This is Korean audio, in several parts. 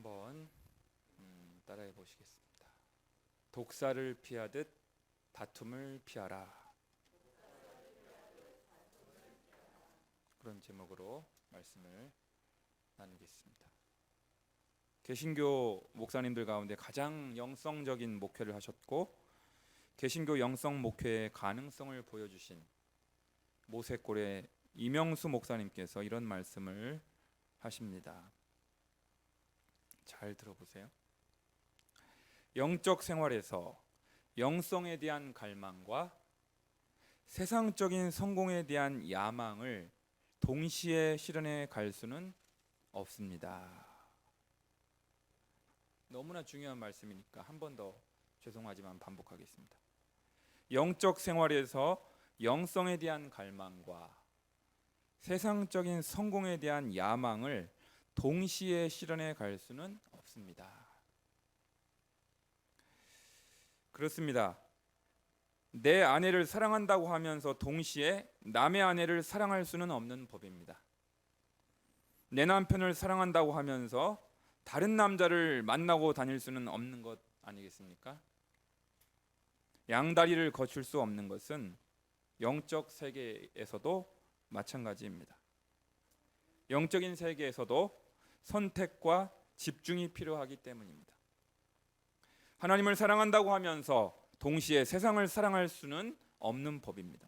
한번 따라해 보시겠습니다. 독사를 피하듯 다툼을 피하라. 그런 제목으로 말씀을 나누겠습니다. 개신교 목사님들 가운데 가장 영성적인 목회를 하셨고 개신교 영성 목회의 가능성을 보여주신 모세골의 이명수 목사님께서 이런 말씀을 하십니다. 잘 들어보세요. 영적 생활에서 영성에 대한 갈망과 세상적인 성공에 대한 야망을 동시에 실현해 갈 수는 없습니다. 너무나 중요한 말씀이니까 한 번 더 죄송하지만 반복하겠습니다. 영적 생활에서 영성에 대한 갈망과 세상적인 성공에 대한 야망을 동시에 실현해 갈 수는 없습니다. 그렇습니다. 내 아내를 사랑한다고 하면서 동시에 남의 아내를 사랑할 수는 없는 법입니다. 내 남편을 사랑한다고 하면서 다른 남자를 만나고 다닐 수는 없는 것 아니겠습니까? 양다리를 거칠 수 없는 것은 영적 세계에서도 마찬가지입니다. 영적인 세계에서도 선택과 집중이 필요하기 때문입니다. 하나님을 사랑한다고 하면서 동시에 세상을 사랑할 수는 없는 법입니다.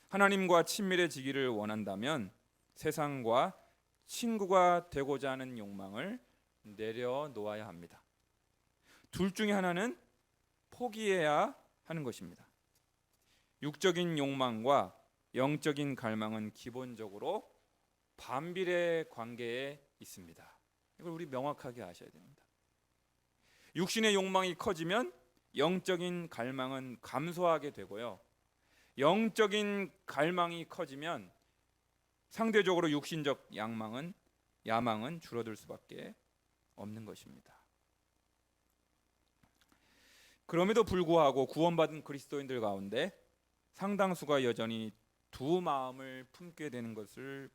하나님과 친밀해지기를 원한다면 세상과 친구가 되고자 하는 욕망을 내려놓아야 합니다. 둘 중에 하나는 포기해야 하는 것입니다. 육적인 욕망과 영적인 갈망은 기본적으로 반비례 관계에 있습니다. 이걸 우리 명확하게 아셔야 됩니다. 육신의 욕망이 커지면 영적인 갈망은 감소하게 되고요. 영적인 갈망이 커지면 상대적으로 육신적 야망은 줄어들 수밖에 없는 것입니다. 그럼에도 불구하고 구원받은 그리스도인들 가운데 상당수가 여전히 두 마음을 품게 되는 것을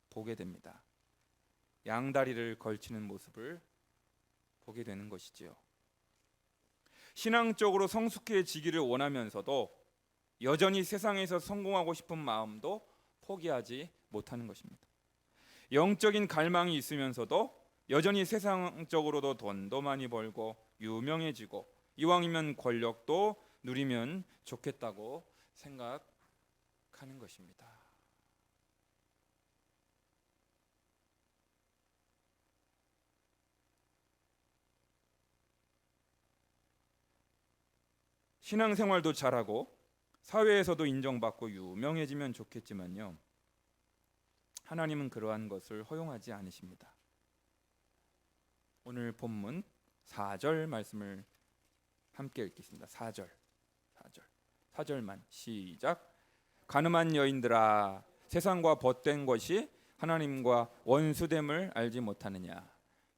보게 됩니다. 양다리를 걸치는 모습을 보게 되는 것이지요. 신앙적으로 성숙해지기를 원하면서도 여전히 세상에서 성공하고 싶은 마음도 포기하지 못하는 것입니다. 영적인 갈망이 있으면서도 여전히 세상적으로도 돈도 많이 벌고 유명해지고 이왕이면 권력도 누리면 좋겠다고 생각하는 것입니다. 신앙생활도 잘하고 사회에서도 인정받고 유명해지면 좋겠지만요, 하나님은 그러한 것을 허용하지 않으십니다. 오늘 본문 4절 말씀을 함께 읽겠습니다. 4절만 시작. 가늠한 여인들아, 세상과 벗된 것이 하나님과 원수됨을 알지 못하느냐.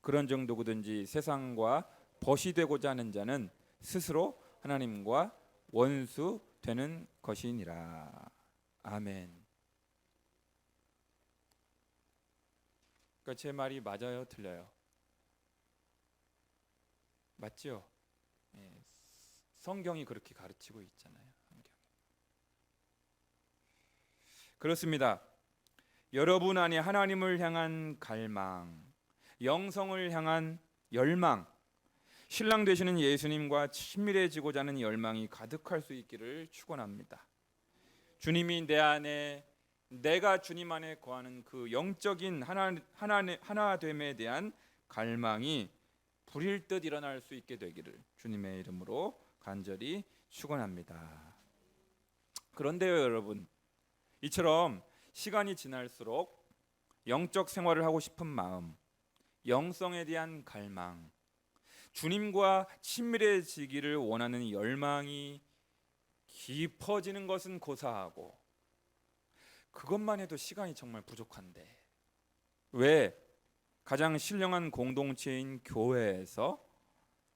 그런 정도든지 세상과 벗이 되고자 하는 자는 스스로 하나님과 원수 되는 것이니라. 아멘. 그러니까 제 말이 맞아요, 틀려요? 맞죠? 예, 성경이 그렇게 가르치고 있잖아요. 그렇습니다. 여러분 안에 하나님을 향한 갈망, 영성을 향한 열망, 신랑 되시는 예수님과 친밀해지고자 하는 열망이 가득할 수 있기를 축원합니다. 주님이 내 안에, 내가 주님 안에 거하는 그 영적인 하나됨에 대한 갈망이 불일 듯 일어날 수 있게 되기를 주님의 이름으로 간절히 축원합니다. 그런데요, 여러분, 이처럼 시간이 지날수록 영적 생활을 하고 싶은 마음, 영성에 대한 갈망, 주님과 친밀해지기를 원하는 열망이 깊어지는 것은 고사하고 그것만 해도 시간이 정말 부족한데 왜 가장 신령한 공동체인 교회에서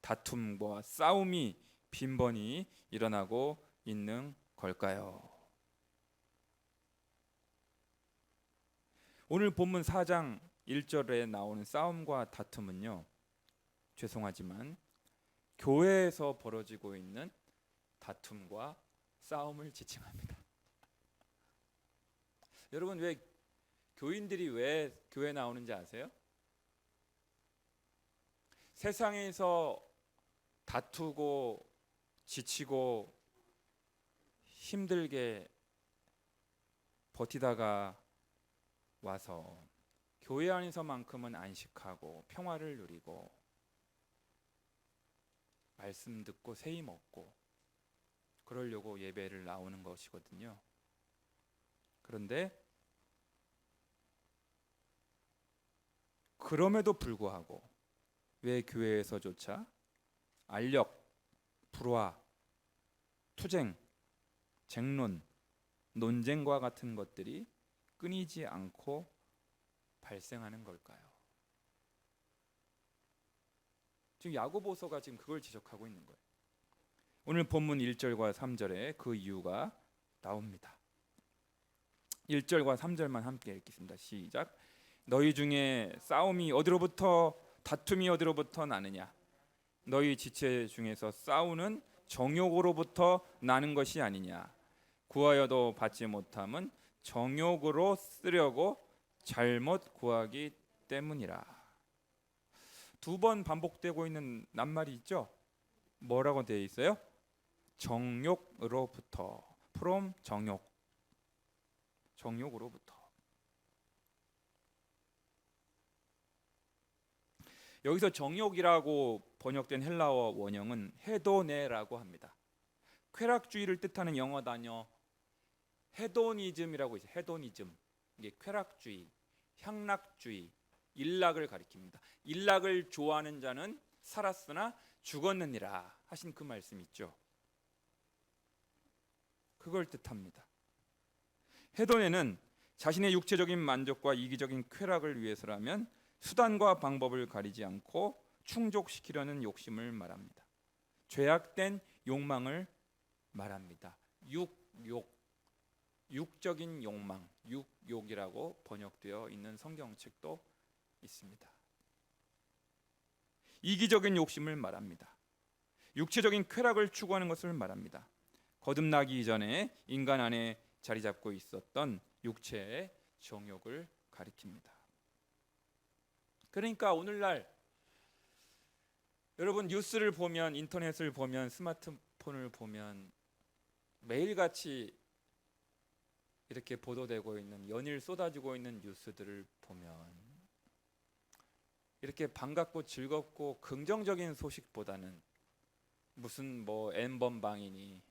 다툼과 싸움이 빈번히 일어나고 있는 걸까요? 오늘 본문 4장 1절에 나오는 싸움과 다툼은요, 죄송하지만 교회에서 벌어지고 있는 다툼과 싸움을 지칭합니다. 여러분, 왜 교인들이 왜 교회 나오는지 아세요? 세상에서 다투고 지치고 힘들게 버티다가 와서 교회 안에서만큼은 안식하고 평화를 누리고 말씀 듣고 세임 얻고 그러려고 예배를 나오는 것이거든요. 그런데 그럼에도 불구하고 왜 교회에서조차 알력, 불화, 투쟁, 쟁론, 논쟁과 같은 것들이 끊이지 않고 발생하는 걸까요? 지금 야고보서가 지금 그걸 지적하고 있는 거예요. 오늘 본문 1절과 3절에 그 이유가 나옵니다. 1절과 3절만 함께 읽겠습니다. 시작. 너희 중에 싸움이 어디로부터 다툼이 어디로부터 나느냐? 너희 지체 중에서 싸우는 정욕으로부터 나는 것이 아니냐? 구하여도 받지 못함은 정욕으로 쓰려고 잘못 구하기 때문이라. 두 번 반복되고 있는 낱말이 있죠? 뭐라고 되어 있어요? 정욕으로부터. from 정욕. 정욕으로부터. 여기서 정욕이라고 번역된 헬라어 원형은 헤도네라고 합니다. 쾌락주의를 뜻하는 영어 단어 헤도니즘이라고 있어요. 헤도니즘. 이게 쾌락주의, 향락주의, 일락을 가리킵니다. 일락을 좋아하는 자는 살았으나 죽었느니라 하신 그 말씀 있죠. 그걸 뜻합니다. 헤도네는 자신의 육체적인 만족과 이기적인 쾌락을 위해서라면 수단과 방법을 가리지 않고 충족시키려는 욕심을 말합니다. 죄악된 욕망을 말합니다. 육적인 욕망, 육욕이라고 번역되어 있는 성경책도 있습니다. 이기적인 욕심을 말합니다. 육체적인 쾌락을 추구하는 것을 말합니다. 거듭나기 이전에 인간 안에 자리 잡고 있었던 육체의 정욕을 가리킵니다. 그러니까 오늘날 여러분 뉴스를 보면, 인터넷을 보면, 스마트폰을 보면 매일같이 이렇게 보도되고 있는, 연일 쏟아지고 있는 뉴스들을 보면 이렇게 반갑고 즐겁고 긍정적인 소식보다는 무슨 뭐 N번방이니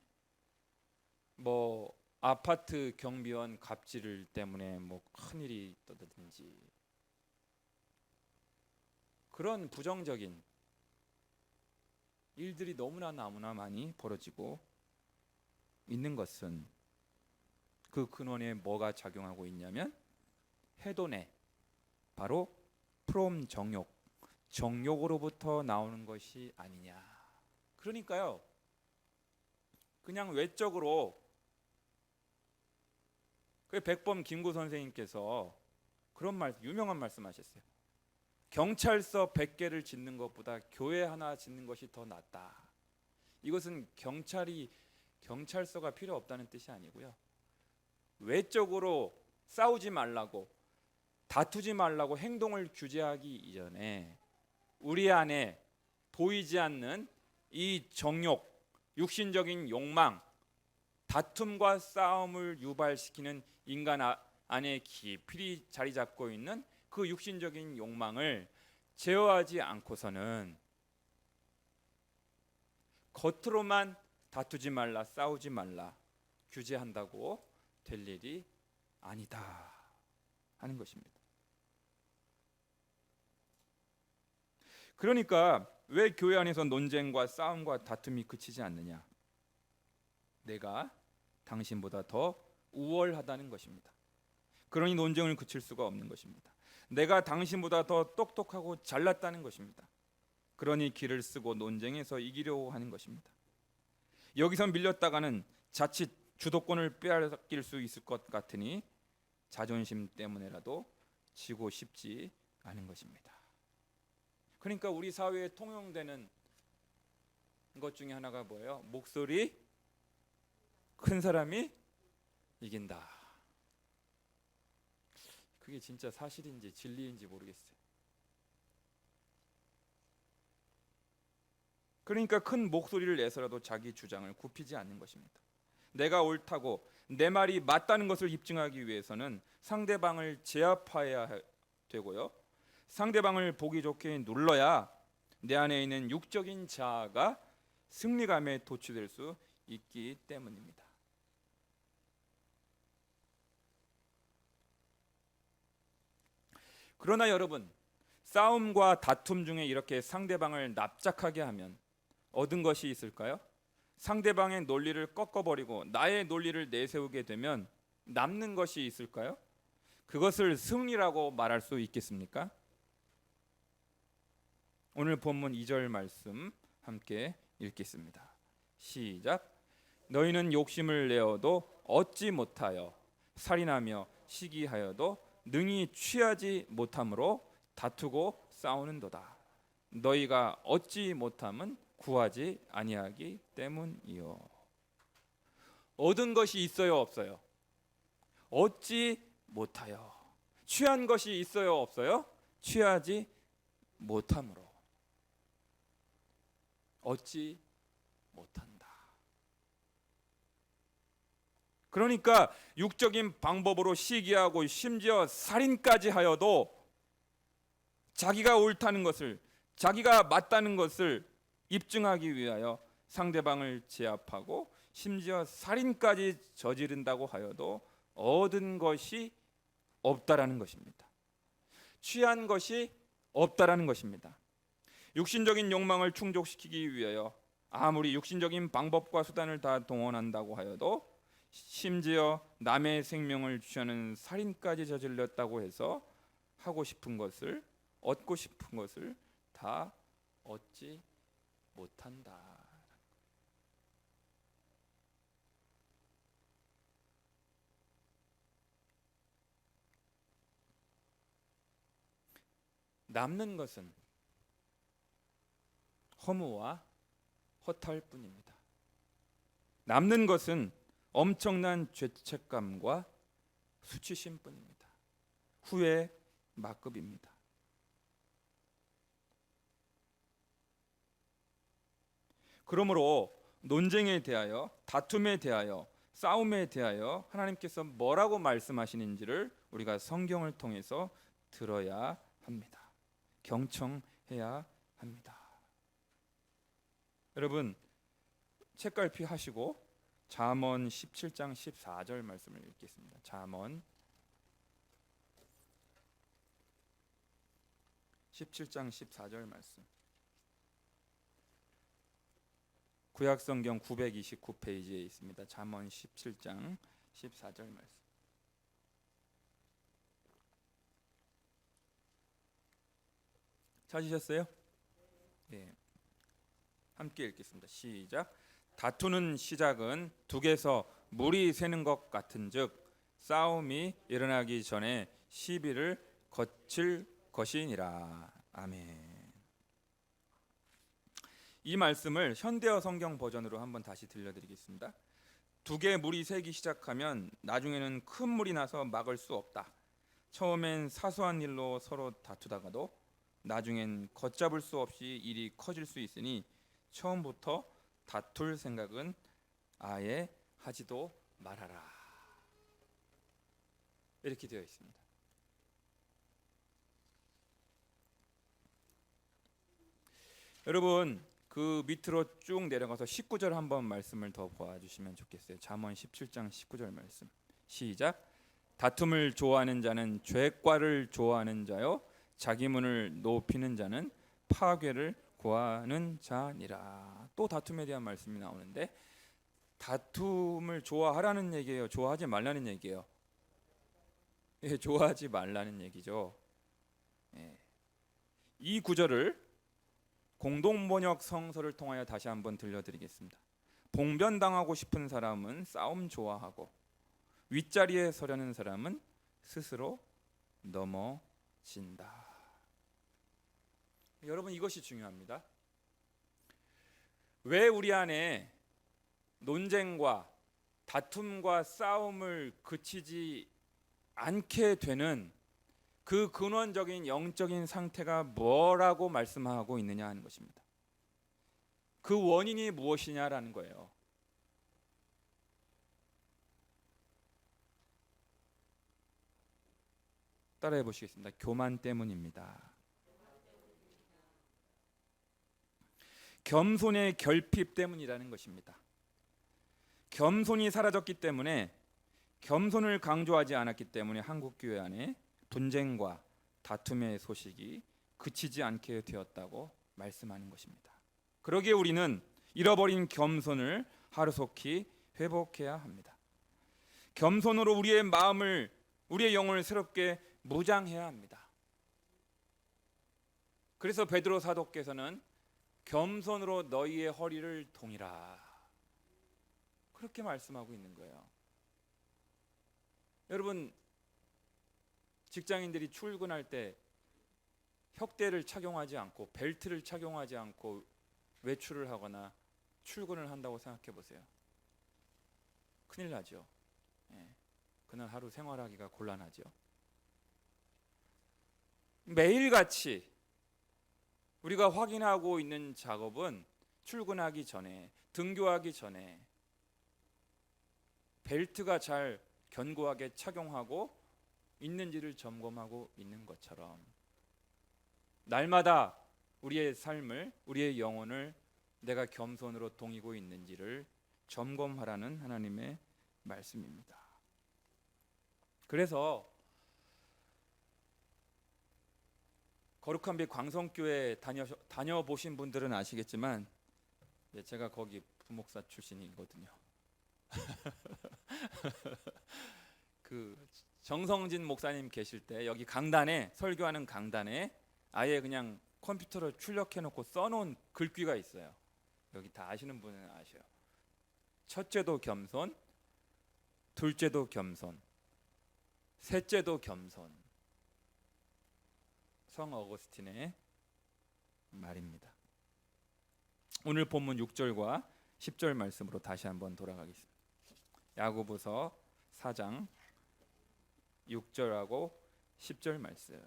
뭐 아파트 경비원 갑질 때문에 뭐 큰일이 있다든지 그런 부정적인 일들이 너무나 많이 벌어지고 있는 것은 그 근원에 뭐가 작용하고 있냐면 헤도네, 바로 프롬 정욕, 정욕으로부터 나오는 것이 아니냐. 그러니까요, 그냥 외적으로 그 백범 김구 선생님께서 그런 유명한 말씀하셨어요. 경찰서 100개를 짓는 것보다 교회 하나 짓는 것이 더 낫다. 이것은 경찰서가 필요 없다는 뜻이 아니고요, 외적으로 싸우지 말라고, 다투지 말라고 행동을 규제하기 이전에 우리 안에 보이지 않는 이 정욕, 육신적인 욕망, 다툼과 싸움을 유발시키는 인간 안에 깊이 자리 잡고 있는 그 육신적인 욕망을 제어하지 않고서는 겉으로만 다투지 말라, 싸우지 말라 규제한다고 될 일이 아니다 하는 것입니다. 그러니까 왜 교회 안에서 논쟁과 싸움과 다툼이 그치지 않느냐? 내가 당신보다 더 우월하다는 것입니다. 그러니 논쟁을 그칠 수가 없는 것입니다. 내가 당신보다 더 똑똑하고 잘났다는 것입니다. 그러니 길을 쓰고 논쟁에서 이기려고 하는 것입니다. 여기서 밀렸다가는 자칫 주도권을 빼앗길 수 있을 것 같으니 자존심 때문에라도 지고 싶지 아는 것입니다. 그러니까 우리 사회에 통용되는 것 중에 하나가 뭐예요? 목소리 큰 사람이 이긴다. 그게 진짜 사실인지 진리인지 모르겠어요. 그러니까 큰 목소리를 내서라도 자기 주장을 굽히지 않는 것입니다. 내가 옳다고 내 말이 맞다는 것을 입증하기 위해서는 상대방을 제압해야 되고요. 상대방을 보기 좋게 눌러야 내 안에 있는 육적인 자아가 승리감에 도취될 수 있기 때문입니다. 그러나 여러분, 싸움과 다툼 중에 이렇게 상대방을 납작하게 하면 얻은 것이 있을까요? 상대방의 논리를 꺾어버리고 나의 논리를 내세우게 되면 남는 것이 있을까요? 그것을 승리라고 말할 수 있겠습니까? 오늘 본문 2절 말씀 함께 읽겠습니다. 시작. 너희는 욕심을 내어도 얻지 못하여 살인하며 시기하여도 능히 취하지 못함으로 다투고 싸우는도다. 너희가 얻지 못함은 구하지 아니하기 때문이요. 얻은 것이 있어요, 없어요? 얻지 못하여. 취한 것이 있어요, 없어요? 취하지 못함으로. 얻지 못한다. 그러니까 육적인 방법으로 시기하고 심지어 살인까지 하여도 자기가 옳다는 것을, 자기가 맞다는 것을 입증하기 위하여 상대방을 제압하고 심지어 살인까지 저지른다고 하여도 얻은 것이 없다라는 것입니다. 취한 것이 없다라는 것입니다. 육신적인 욕망을 충족시키기 위하여 아무리 육신적인 방법과 수단을 다 동원한다고 하여도 심지어 남의 생명을 취하는 살인까지 저질렀다고 해서 하고 싶은 것을, 얻고 싶은 것을 다 얻지 못한다. 남는 것은 허무와 허탈 뿐입니다. 남는 것은 엄청난 죄책감과 수치심 뿐입니다. 후회 막급입니다. 그러므로 논쟁에 대하여, 다툼에 대하여, 싸움에 대하여 하나님께서 뭐라고 말씀하시는지를 우리가 성경을 통해서 들어야 합니다. 경청해야 합니다. 여러분, 책갈피 하시고 잠언 17장 14절 말씀을 읽겠습니다. 잠언 17장 14절 말씀. 구약성경 929페이지에 있습니다. 잠언 17장 14절 말씀. 찾으셨어요? 네. 함께 읽겠습니다. 시작. 다투는 시작은 둑에서 물이 새는 것 같은즉 싸움이 일어나기 전에 시비를 거칠 것이니라. 아멘. 이 말씀을 현대어 성경 버전으로 한번 다시 들려드리겠습니다. 둑에 물이 새기 시작하면 나중에는 큰 물이 나서 막을 수 없다. 처음엔 사소한 일로 서로 다투다가도 나중엔 걷잡을 수 없이 일이 커질 수 있으니 처음부터 다툴 생각은 아예 하지도 말아라. 이렇게 되어 있습니다. 여러분, 그 밑으로 쭉 내려가서 19절 한번 말씀을 더 보아주시면 좋겠어요. 잠언 17장 19절 말씀. 시작. 다툼을 좋아하는 자는 죄과를 좋아하는 자요 자기 문을 높이는 자는 파괴를 구하는 자니라. 또 다툼에 대한 말씀이 나오는데 다툼을 좋아하라는 얘기예요? 좋아하지 말라는 얘기예요? 예, 좋아하지 말라는 얘기죠. 예. 이 구절을 공동번역 성서를 통하여 다시 한번 들려드리겠습니다. 봉변당하고 싶은 사람은 싸움 좋아하고 윗자리에 서려는 사람은 스스로 넘어진다. 여러분, 이것이 중요합니다. 왜 우리 안에 논쟁과 다툼과 싸움을 그치지 않게 되는 그 근원적인 영적인 상태가 뭐라고 말씀하고 있느냐 하는 것입니다. 그 원인이 무엇이냐라는 거예요. 따라해 보시겠습니다. 교만 때문입니다. 겸손의 결핍 때문이라는 것입니다. 겸손이 사라졌기 때문에, 겸손을 강조하지 않았기 때문에 한국 교회 안에 분쟁과 다툼의 소식이 그치지 않게 되었다고 말씀하는 것입니다. 그러기에 우리는 잃어버린 겸손을 하루속히 회복해야 합니다. 겸손으로 우리의 마음을, 우리의 영혼을 새롭게 무장해야 합니다. 그래서 베드로 사도께서는 겸손으로 너희의 허리를 동이라, 그렇게 말씀하고 있는 거예요. 여러분, 직장인들이 출근할 때 혁대를 착용하지 않고 벨트를 착용하지 않고 외출을 하거나 출근을 한다고 생각해 보세요. 큰일 나죠. 그날 하루 생활하기가 곤란하죠. 매일같이 우리가 확인하고 있는 작업은 출근하기 전에, 등교하기 전에 벨트가 잘 견고하게 착용하고 있는지를 점검하고 있는 것처럼, 날마다 우리의 삶을, 우리의 영혼을 내가 겸손으로 동이고 있는지를 점검하라는 하나님의 말씀입니다. 그래서 거룩한 빛 광성교회 다녀보신 분들은 아시겠지만, 제가 거기 부목사 출신이거든요. 그 정성진 목사님 계실 때 여기 강단에, 설교하는 강단에 아예 그냥 컴퓨터로 출력해 놓고 써놓은 글귀가 있어요. 여기 다 아시는 분은 아셔요. 첫째도 겸손, 둘째도 겸손, 셋째도 겸손. 성 어거스틴의 말입니다. 오늘 본문 6절과 10절 말씀으로 다시 한번 돌아가겠습니다. 야고보서 4장 6절하고 10절 말씀.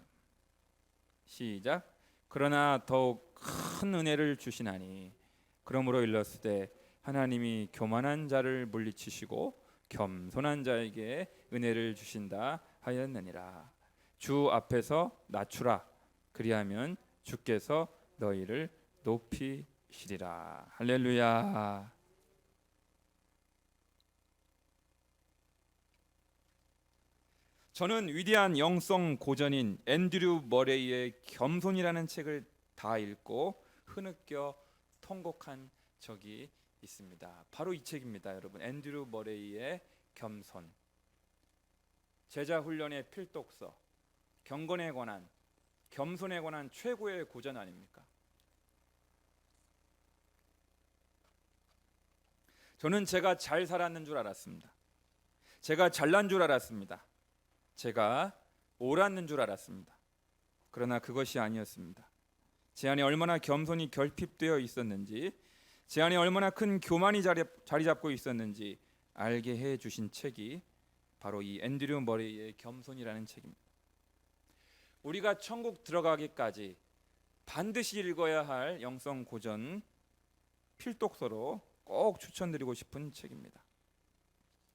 시작. 그러나 더욱 큰 은혜를 주시나니, 그러므로 일렀으되 하나님이 교만한 자를 물리치시고 겸손한 자에게 은혜를 주신다 하였느니라. 주 앞에서 낮추라, 그리하면 주께서 너희를 높이시리라. 할렐루야. 저는 위대한 영성 고전인 앤드류 머레이의 겸손이라는 책을 다 읽고 흐느껴 통곡한 적이 있습니다. 바로 이 책입니다, 여러분. 앤드류 머레이의 겸손. 제자 훈련의 필독서, 경건에 관한, 겸손에 관한 최고의 고전 아닙니까? 저는 제가 잘 살았는 줄 알았습니다. 제가 잘난 줄 알았습니다. 제가 옳았는 줄 알았습니다. 그러나 그것이 아니었습니다. 제 안에 얼마나 겸손이 결핍되어 있었는지, 제 안에 얼마나 큰 교만이 자리 잡고 있었는지 알게 해 주신 책이 바로 이 앤드류 머레이의 겸손이라는 책입니다. 우리가 천국 들어가기까지 반드시 읽어야 할 영성 고전 필독서로 꼭 추천드리고 싶은 책입니다.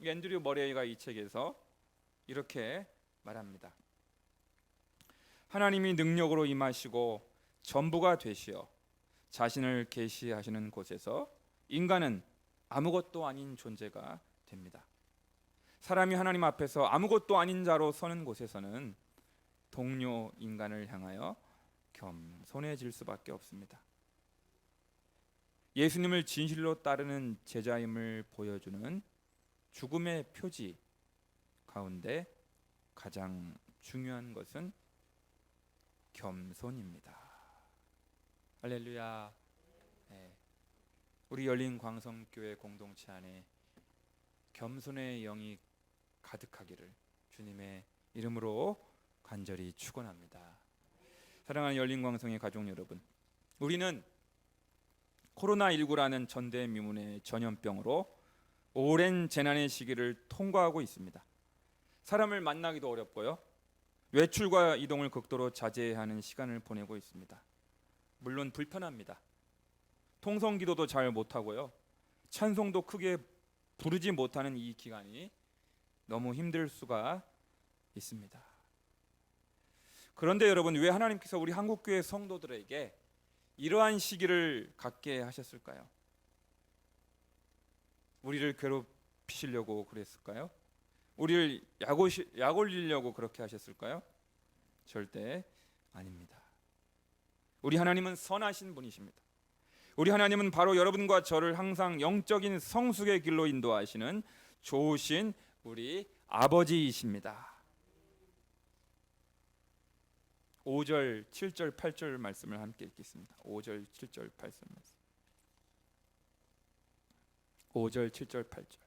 앤드류 머레이가 이 책에서 이렇게 말합니다. 하나님이 능력으로 임하시고 전부가 되시어 자신을 계시하시는 곳에서 인간은 아무것도 아닌 존재가 됩니다. 사람이 하나님 앞에서 아무것도 아닌 자로 서는 곳에서는 동료 인간을 향하여 겸손해질 수밖에 없습니다. 예수님을 진실로 따르는 제자임을 보여주는 죽음의 표지 가운데 가장 중요한 것은 겸손입니다. 할렐루야. 우리 열린 광성교회 공동체 안에 겸손의 영이 가득하기를 주님의 이름으로 간절히 축원합니다. 사랑하는 열린 광성의 가족 여러분, 우리는 코로나19라는 전대미문의 전염병으로 오랜 재난의 시기를 통과하고 있습니다. 사람을 만나기도 어렵고요. 외출과 이동을 극도로 자제해야 하는 시간을 보내고 있습니다. 물론 불편합니다. 통성기도도 잘 못하고요. 찬송도 크게 부르지 못하는 이 기간이 너무 힘들 수가 있습니다. 그런데 여러분, 왜 하나님께서 우리 한국교회 성도들에게 이러한 시기를 갖게 하셨을까요? 우리를 괴롭히시려고 그랬을까요? 우리를 약 올리려고 그렇게 하셨을까요? 절대 아닙니다. 우리 하나님은 선하신 분이십니다. 우리 하나님은 바로 여러분과 저를 항상 영적인 성숙의 길로 인도하시는 좋으신 우리 아버지이십니다. 5절, 7절, 8절 말씀을 함께 읽겠습니다. 5절, 7절, 8절 말씀. 5절, 7절, 8절.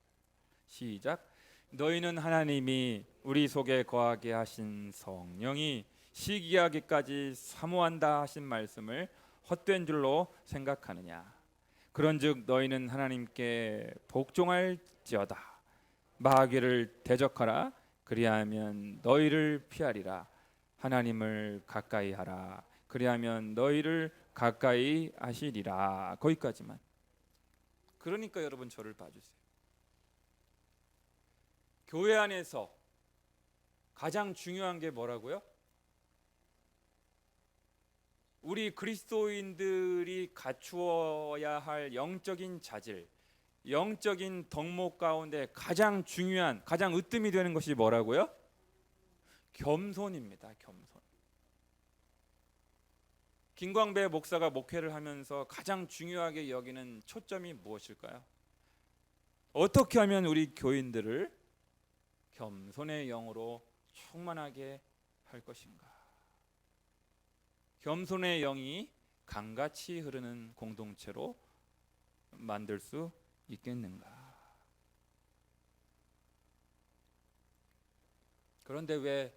시작. 너희는 하나님이 우리 속에 거하게 하신 성령이 시기하기까지 사모한다 하신 말씀을 헛된 줄로 생각하느냐. 그런즉 너희는 하나님께 복종할지어다. 마귀를 대적하라. 그리하면 너희를 피하리라. 하나님을 가까이 하라. 그리하면 너희를 가까이 하시리라. 거기까지만. 그러니까 여러분, 저를 봐주세요. 교회 안에서 가장 중요한 게 뭐라고요? 우리 그리스도인들이 갖추어야 할 영적인 자질, 영적인 덕목 가운데 가장 중요한, 가장 으뜸이 되는 것이 뭐라고요? 겸손입니다. 겸손. 김광배 목사가 목회를 하면서 가장 중요하게 여기는 초점이 무엇일까요? 어떻게 하면 우리 교인들을 겸손의 영으로 충만하게 할 것인가? 겸손의 영이 강같이 흐르는 공동체로 만들 수 있겠는가? 그런데 왜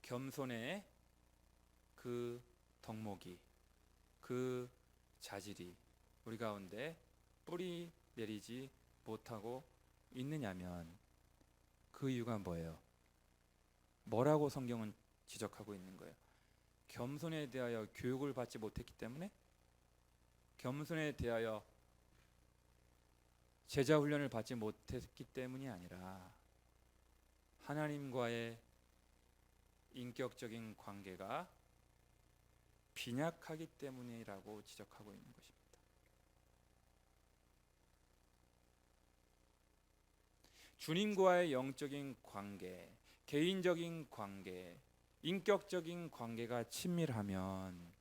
겸손의 그 덕목이, 그 자질이 우리 가운데 뿌리 내리지 못하고 있느냐면 그 이유가 뭐예요? 뭐라고 성경은 지적하고 있는 거예요? 겸손에 대하여 교육을 받지 못했기 때문에, 겸손에 대하여 제자 훈련을 받지 못했기 때문이 아니라 하나님과의 인격적인 관계가 빈약하기 때문이라고 지적하고 있는 것입니다. 주님과의 영적인 관계, 개인적인 관계, 인격적인 관계가 친밀하면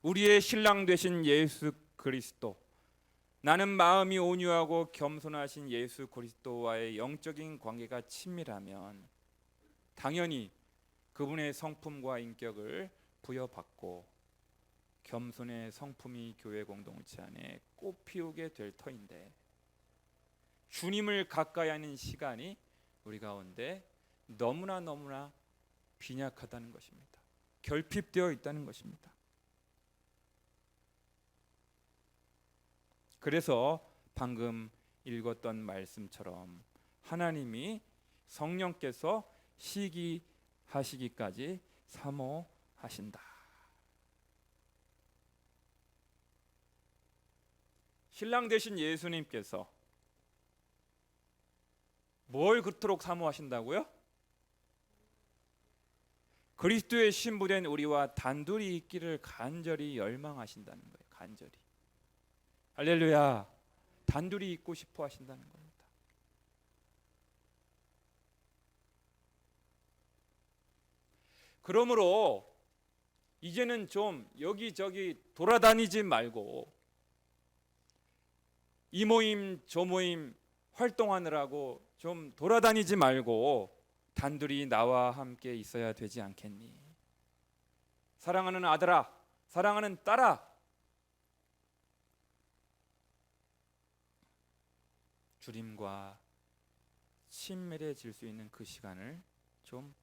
우리의 신랑 되신 예수 그리스도, 나는 마음이 온유하고 겸손하신 예수 그리스도와의 영적인 관계가 친밀하면 당연히 그분의 성품과 인격을 부여받고 겸손의 성품이 교회 공동체 안에 꽃피우게 될 터인데, 주님을 가까이 하는 시간이 우리 가운데 너무나 빈약하다는 것입니다. 결핍되어 있다는 것입니다. 그래서 방금 읽었던 말씀처럼 하나님이 성령께서 시기하시기까지 사모하신다. 신랑 되신 예수님께서 뭘 그토록 사모하신다고요? 그리스도의 신부된 우리와 단둘이 있기를 간절히 열망하신다는 거예요. 간절히. 할렐루야. 단둘이 있고 싶어 하신다는 겁니다. 그러므로 이제는 좀 여기저기 돌아다니지 말고 이 모임 저 모임 활동하느라고 좀 돌아다니지 말고 단둘이 나와 함께 있어야 되지 않겠니? 사랑하는 아들아, 사랑하는 딸아, 주님과 친밀해질 수 있는 그 시간을 좀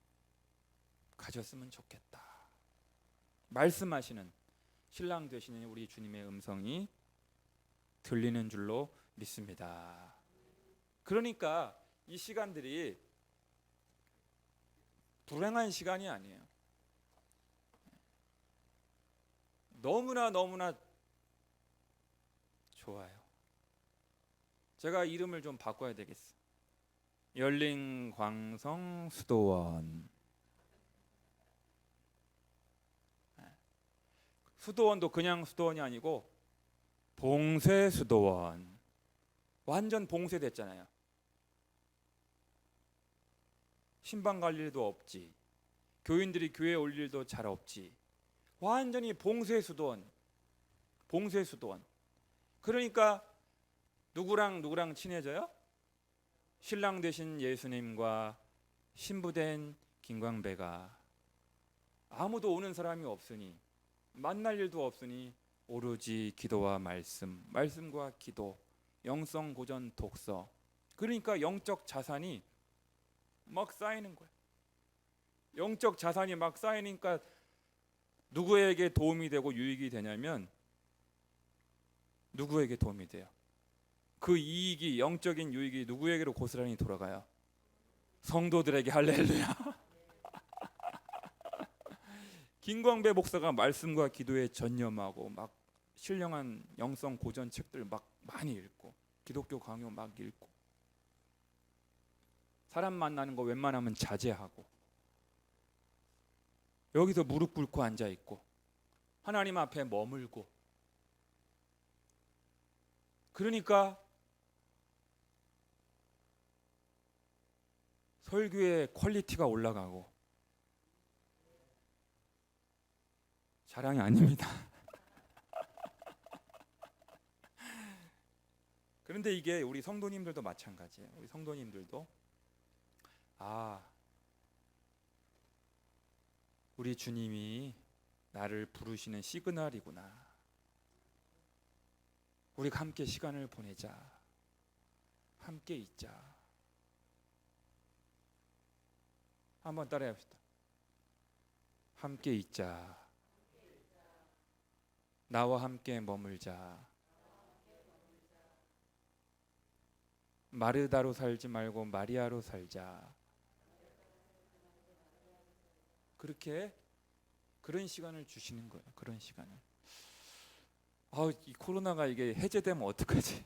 가졌으면 좋겠다. 말씀하시는 신랑 되시는 우리 주님의 음성이 들리는 줄로 믿습니다. 그러니까 이 시간들이 불행한 시간이 아니에요. 너무나 좋아요. 제가 이름을 좀 바꿔야 되겠어. 열린광성 수도원. 수도원도 그냥 수도원이 아니고 봉쇄 수도원. 완전 봉쇄됐잖아요. 신방 갈 일도 없지. 교인들이 교회 올 일도 잘 없지. 완전히 봉쇄 수도원. 봉쇄 수도원. 그러니까 누구랑 친해져요? 신랑 되신 예수님과 신부된 김광배가 아무도 오는 사람이 없으니 만날 일도 없으니 오로지 기도와 말씀과 기도, 영성 고전 독서. 그러니까 영적 자산이 막 쌓이는 거예요. 영적 자산이 막 쌓이니까 누구에게 도움이 되고 유익이 되냐면 누구에게 도움이 돼요? 그 이익이, 영적인 유익이 누구에게로 고스란히 돌아가요? 성도들에게. 할렐루야. 김광배 목사가 말씀과 기도에 전념하고 막 신령한 영성 고전 책들 막 많이 읽고 기독교 강요 막 읽고 사람 만나는 거 웬만하면 자제하고 여기서 무릎 꿇고 앉아 있고 하나님 앞에 머물고, 그러니까 설교의 퀄리티가 올라가고. 자랑이 아닙니다. 그런데 이게 우리 성도님들도 마찬가지예요. 우리 성도님들도 우리 주님이 나를 부르시는 시그널이구나. 우리가 함께 시간을 보내자. 함께 있자. 한번 따라해 봅시다. 함께 있자. 나와 함께 머물자. 마르다로 살지 말고 마리아로 살자. 그렇게 그런 시간을 주시는 거예요. 그런 시간을. 이 코로나가 이게 해제되면 어떡하지?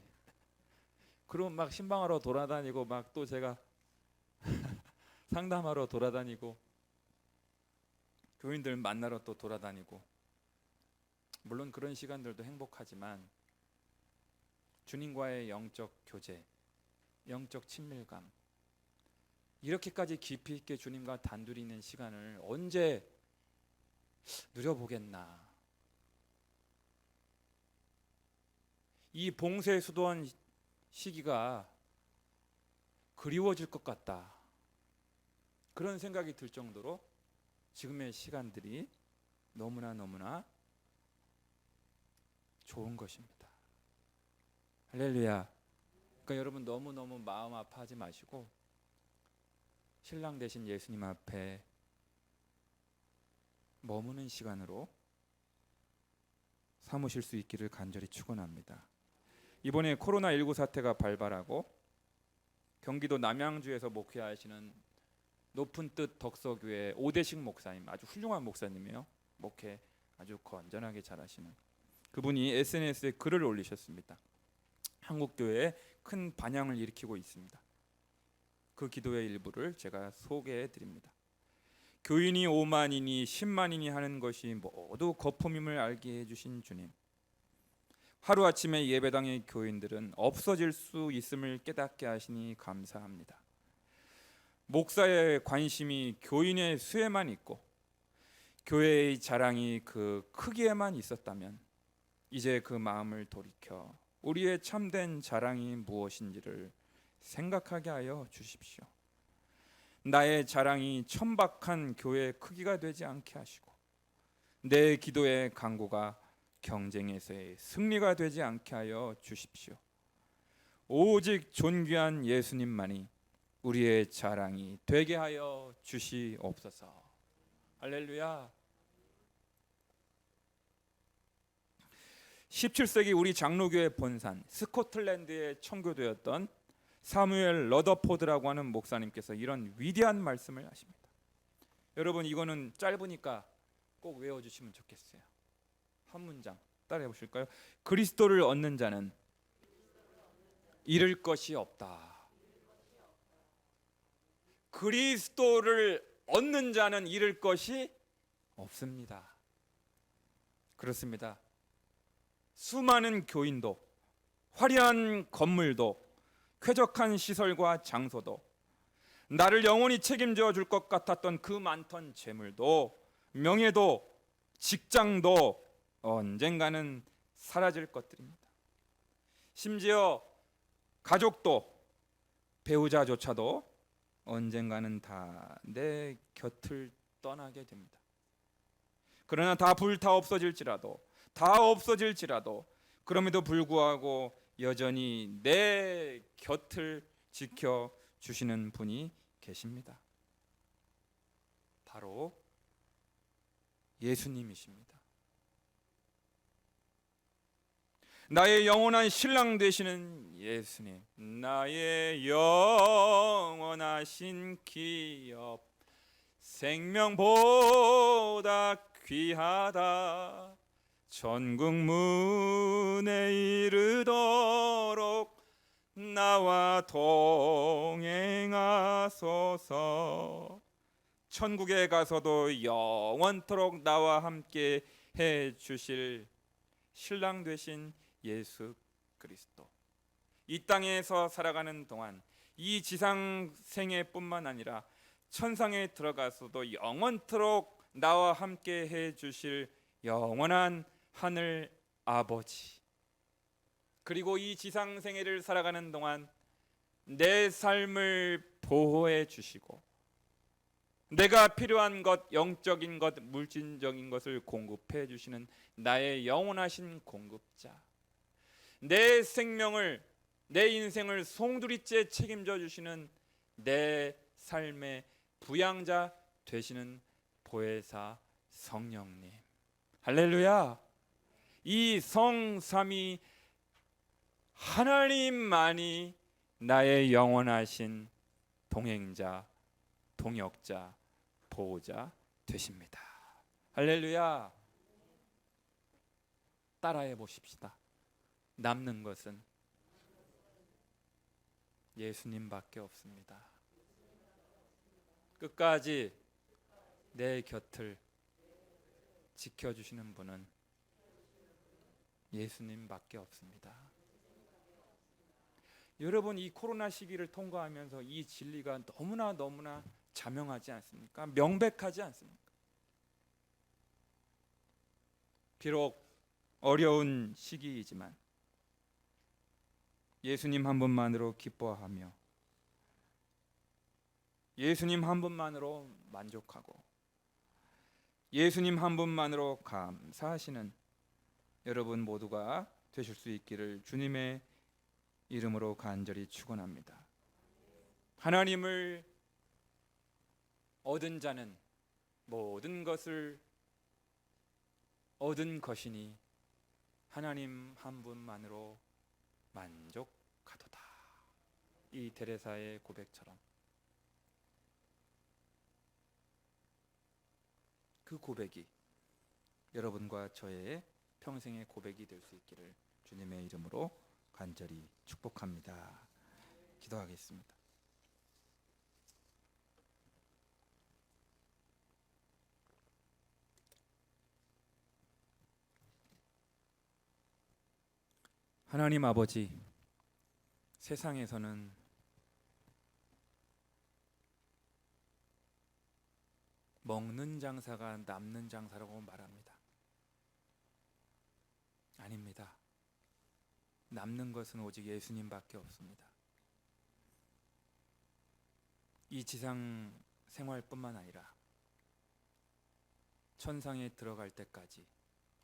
그럼 막 신방하러 돌아다니고 막 또 제가 상담하러 돌아다니고 교인들 만나러 또 돌아다니고, 물론 그런 시간들도 행복하지만 주님과의 영적 교제, 영적 친밀감, 이렇게까지 깊이 있게 주님과 단둘이 있는 시간을 언제 누려보겠나. 이 봉쇄 수도원 시기가 그리워질 것 같다. 그런 생각이 들 정도로 지금의 시간들이 너무나 좋은 것입니다. 할렐루야. 그러니까 여러분 너무 마음 아파하지 마시고 신랑 되신 예수님 앞에 머무는 시간으로 삼으실 수 있기를 간절히 축원합니다. 이번에 코로나19 사태가 발발하고 경기도 남양주에서 목회하시는 높은 뜻 덕서교회 오대식 목사님, 아주 훌륭한 목사님이에요. 목회 아주 건전하게 잘하시는 그분이 SNS에 글을 올리셨습니다. 한국 교회에 큰 반향을 일으키고 있습니다. 그 기도의 일부를 제가 소개해 드립니다. 교인이 5만이니 10만이니 하는 것이 모두 거품임을 알게 해주신 주님, 하루아침에 예배당의 교인들은 없어질 수 있음을 깨닫게 하시니 감사합니다. 목사의 관심이 교인의 수에만 있고 교회의 자랑이 그 크기에만 있었다면 이제 그 마음을 돌이켜 우리의 참된 자랑이 무엇인지를 생각하게 하여 주십시오. 나의 자랑이 천박한 교회의 크기가 되지 않게 하시고 내 기도의 간구가 경쟁에서의 승리가 되지 않게 하여 주십시오. 오직 존귀한 예수님만이 우리의 자랑이 되게 하여 주시옵소서. 할렐루야. 17세기 우리 장로교의 본산 스코틀랜드의 청교도였던 사무엘 러더포드라고 하는 목사님께서 이런 위대한 말씀을 하십니다. 여러분, 이거는 짧으니까 꼭 외워주시면 좋겠어요. 한 문장 따라해 보실까요? 그리스도를 얻는 자는 잃을 것이 없다. 그리스도를 얻는 자는 잃을 것이 없습니다. 그렇습니다. 수많은 교인도, 화려한 건물도, 쾌적한 시설과 장소도, 나를 영원히 책임져 줄 것 같았던 그 많던 재물도, 명예도, 직장도 언젠가는 사라질 것들입니다. 심지어 가족도, 배우자조차도 언젠가는 다 내 곁을 떠나게 됩니다. 그러나 다 없어질지라도 그럼에도 불구하고 여전히 내 곁을 지켜주시는 분이 계십니다. 바로 예수님이십니다. 나의 영원한 신랑 되시는 예수님, 나의 영원하신 기업, 생명보다 귀하다. 천국 문에 이르도록 나와 동행하소서. 천국에 가서도 영원토록 나와 함께 해 주실 신랑 되신 예수 그리스도. 이 땅에서 살아가는 동안 이 지상 생애뿐만 아니라 천상에 들어가서도 영원토록 나와 함께 해 주실 영원한 하늘 아버지, 그리고 이 지상 생애를 살아가는 동안 내 삶을 보호해 주시고 내가 필요한 것, 영적인 것, 물질적인 것을 공급해 주시는 나의 영원하신 공급자, 내 생명을, 내 인생을 송두리째 책임져 주시는 내 삶의 부양자 되시는 보혜사 성령님, 할렐루야. 이 성삼위 하나님만이 나의 영원하신 동행자, 동역자, 보호자 되십니다. 할렐루야. 따라해 보십시다. 남는 것은 예수님밖에 없습니다. 끝까지 내 곁을 지켜주시는 분은 예수님밖에 없습니다. 여러분, 이 코로나 시기를 통과하면서 이 진리가 너무나 자명하지 않습니까? 명백하지 않습니까? 비록 어려운 시기이지만 예수님 한 분만으로 기뻐하며 예수님 한 분만으로 만족하고 예수님 한 분만으로 감사하시는 여러분 모두가 되실 수 있기를 주님의 이름으로 간절히 축원합니다. 하나님을 얻은 자는 모든 것을 얻은 것이니 하나님 한 분만으로 만족하도다. 이 데레사의 고백처럼 그 고백이 여러분과 저의 평생의 고백이 될 수 있기를 주님의 이름으로 간절히 축복합니다. 기도하겠습니다. 하나님 아버지, 세상에서는 먹는 장사가 남는 장사라고 말합니다. 아닙니다. 남는 것은 오직 예수님밖에 없습니다. 이 지상 생활뿐만 아니라 천상에 들어갈 때까지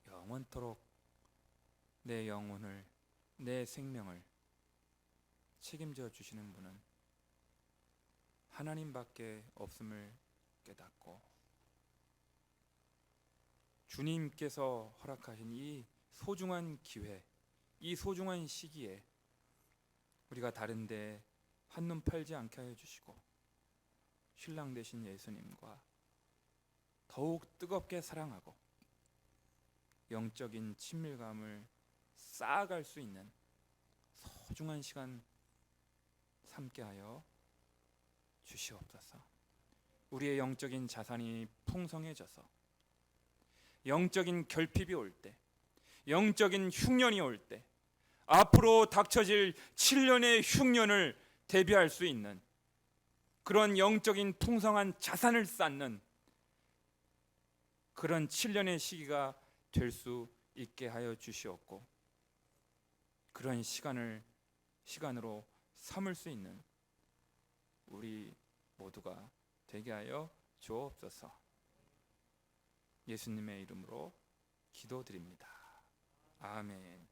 영원토록 내 영혼을, 내 생명을 책임져 주시는 분은 하나님밖에 없음을 깨닫고 주님께서 허락하신 이 소중한 기회, 이 소중한 시기에 우리가 다른데 한눈 팔지 않게 하여 주시고 신랑 되신 예수님과 더욱 뜨겁게 사랑하고 영적인 친밀감을 쌓아갈 수 있는 소중한 시간 삼게 하여 주시옵소서. 우리의 영적인 자산이 풍성해져서 영적인 결핍이 올 때, 영적인 흉년이 올 때, 앞으로 닥쳐질 7년의 흉년을 대비할 수 있는 그런 영적인 풍성한 자산을 쌓는 그런 7년의 시기가 될 수 있게 하여 주시옵고, 그런 시간으로 삼을 수 있는 우리 모두가 되게 하여 주옵소서. 예수님의 이름으로 기도드립니다. 아멘.